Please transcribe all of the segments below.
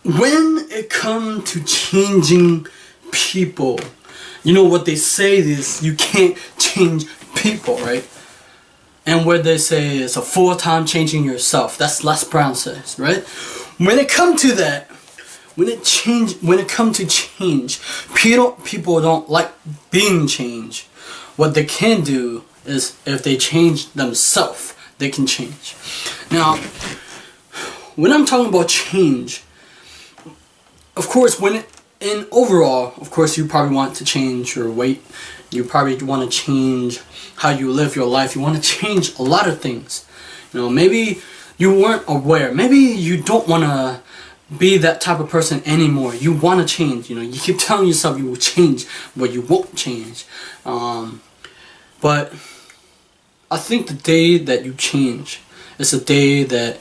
when it comes to changing people, you know what they say is you can't change people, right? And what they say is a full-time changing yourself. That's Les Brown says, right? When it comes to that, when it comes to change, people don't like being changed. What they can do is if they change themselves, they can change. Now, when I'm talking about change, of course, in overall, of course, you probably want to change your weight. You probably want to change how you live your life. You want to change a lot of things. You know, maybe you weren't aware. Maybe you don't want to be that type of person anymore. You want to change. You know, you keep telling yourself you will change, but you won't change. But I think the day that you change is the day that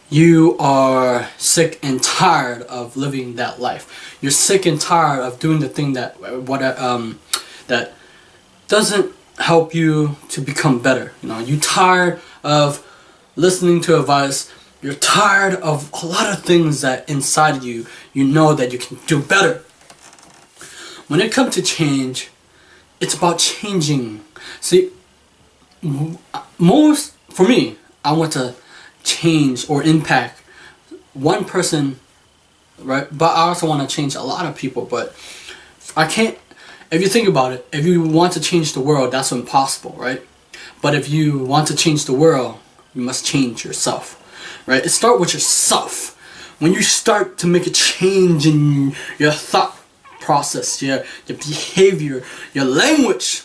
you are sick and tired of living that life. You're sick and tired of doing the thing that that doesn't help you to become better. You know, you're tired of listening to advice. You're tired of a lot of things that inside of you, you know that you can do better. When it comes to change, it's about changing. See, for me, I want to change or impact one person, right? But I also want to change a lot of people, but I can't. If you think about it, if you want to change the world, that's impossible, right? But if you want to change the world, you must change yourself, right? It starts with yourself. When you start to make a change in your thought process, your behavior, your language,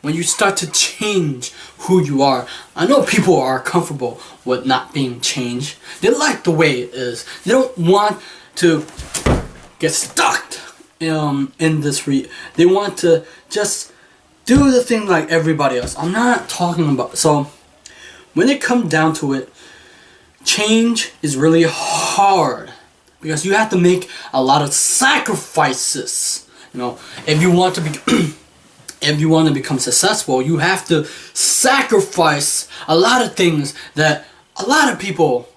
when you start to change who you are. I know people are comfortable with not being changed. They like the way it is. They don't want to get stuck in this they want to just do the thing like everybody else. I'm not talking about. So when it comes down to it, change is really hard because you have to make a lot of sacrifices. You know, if you want to be if you want to become successful, you have to sacrifice a lot of things that a lot of people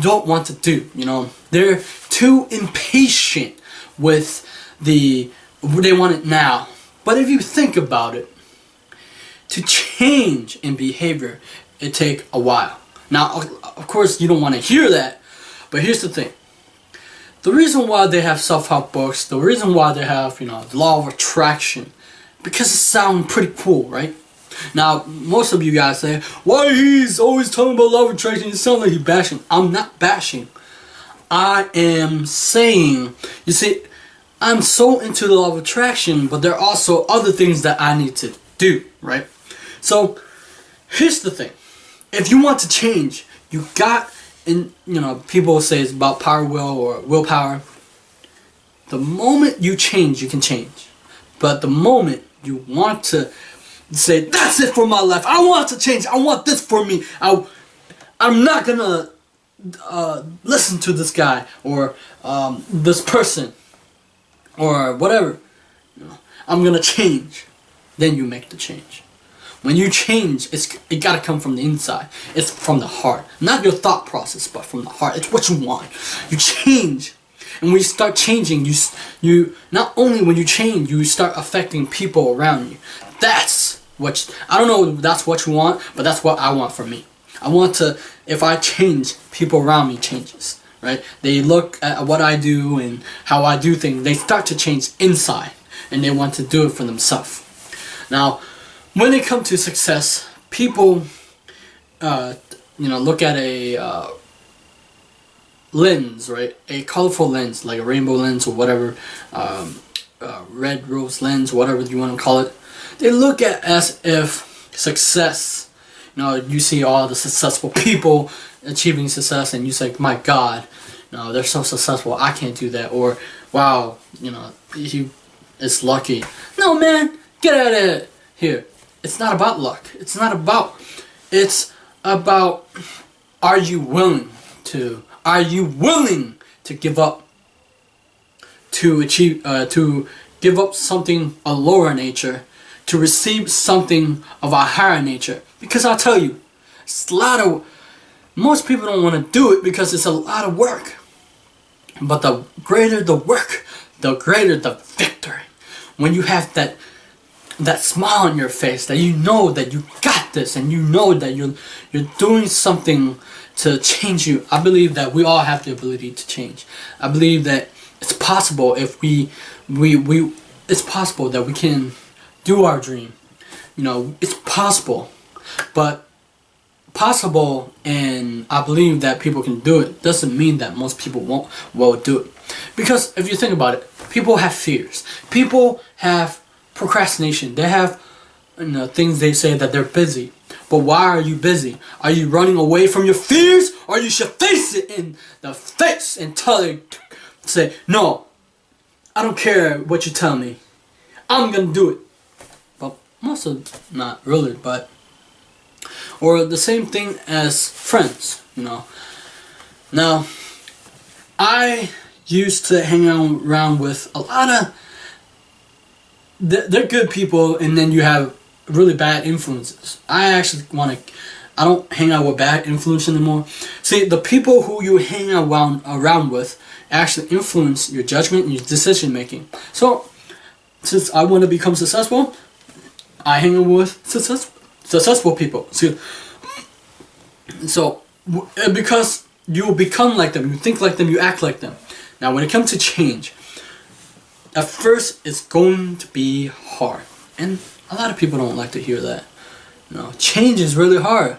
don't want to do. You know, they're too impatient with they want it now. But if you think about it, to change in behavior, it takes a while. Now, of course, you don't want to hear that, but here's the thing. The reason why they have self-help books, the reason why they have, you know, the law of attraction, because it sounds pretty cool, right? Now, most of you guys say, why he's always talking about law of attraction? It sounds like he's bashing. I'm not bashing. I am saying, you see, I'm so into the law of attraction, but there are also other things that I need to do, right? So, here's the thing. If you want to change, you got, you know, people say it's about power will or willpower. The moment you change, you can change. But the moment you want to say, that's it for my life, I want to change, I want this for me, I'm not gonna listen to this guy or this person or whatever, you know, I'm gonna change, then you make the change. When you change, it gotta come from the inside. It's from the heart, not your thought process, but from the heart. It's what you want. You change, and when you start changing, you not only when you change, you start affecting people around you. That's what I don't know if that's what you want, but that's what I want for me. I want to, if I change, people around me changes, right? They look at what I do and how I do things. They start to change inside, and they want to do it for themselves. Now, when it comes to success, people, you know, look at a lens, right? A colorful lens, like a rainbow lens or whatever, red rose lens, whatever you want to call it. They look at as if success, you know, you see all the successful people achieving success, and you say, my God, you know, they're so successful, I can't do that. Or, wow, you know, he is lucky. No, man, get out of here. It's not about luck. It's about, are you willing to give up, to achieve, to give up something of lower nature, to receive something of a higher nature? Because I'll tell you, it's most people don't want to do it because it's a lot of work. But the greater the work, the greater the victory. When you have that smile on your face, that you know that you got this, and you know that you're doing something to change you. I believe that we all have the ability to change. I believe that it's possible if we it's possible that we can do our dream. It's possible, but possible, and I believe that people can do it, doesn't mean that most people will do it. Because if you think about it, people have fears. People have procrastination. They have things they say that they're busy. But why are you busy? Are you running away from your fears? Or you should face it in the face and say, no, I don't care what you tell me. I'm gonna do it. But most of not really, but or the same thing as friends, Now, I used to hang around with a lot of they're good people, and then you have really bad influences. I don't hang out with bad influence anymore. See, the people who you hang around with actually influence your judgment and your decision making. So, since I want to become successful, I hang out with successful people. So, because you will become like them, you think like them, you act like them. Now, when it comes to change, at first it's going to be hard, and a lot of people don't like to hear that. Change is really hard,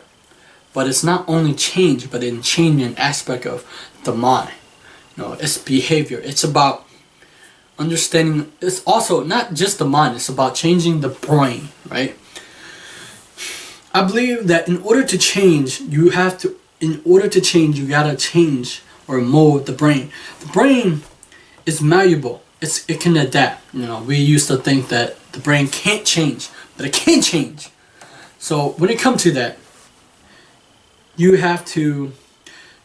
but it's not only change, but in changing an aspect of the mind. It's behavior. It's about understanding. It's also not just the mind. It's about changing the brain, right? I believe that in order to change, you gotta change or mold the brain. The brain is malleable. It can adapt. We used to think that the brain can't change, but it can change. So when it comes to that, you have to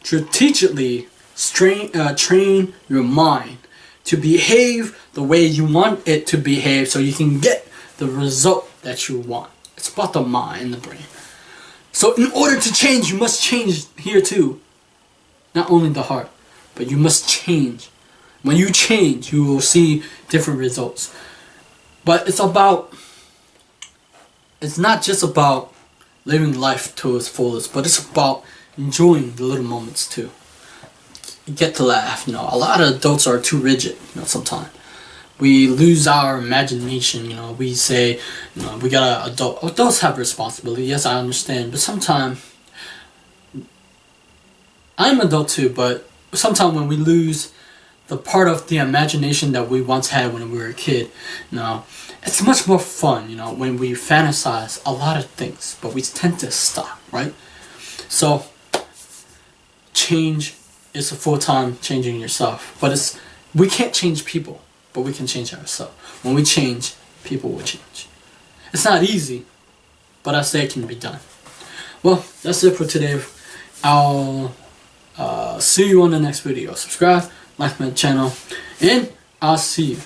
strategically train your mind to behave the way you want it to behave, so you can get the result that you want. It's about the mind and the brain. So in order to change, you must change here too. Not only the heart, but you must change. When you change, you will see different results. But it's not just about living life to its fullest, but it's about enjoying the little moments too. You get to laugh. A lot of adults are too rigid, sometimes. We lose our imagination, we say, we gotta adults have responsibility. Yes, I understand, but sometimes, I'm adult too, but sometimes when we lose the part of the imagination that we once had when we were a kid, it's much more fun, when we fantasize a lot of things, but we tend to stop, right? So, change is a full-time changing yourself, but we can't change people, but we can change ourselves. When we change, people will change. It's not easy, but I say it can be done. Well, that's it for today. I'll see you on the next video. Subscribe, like my channel, and I'll see you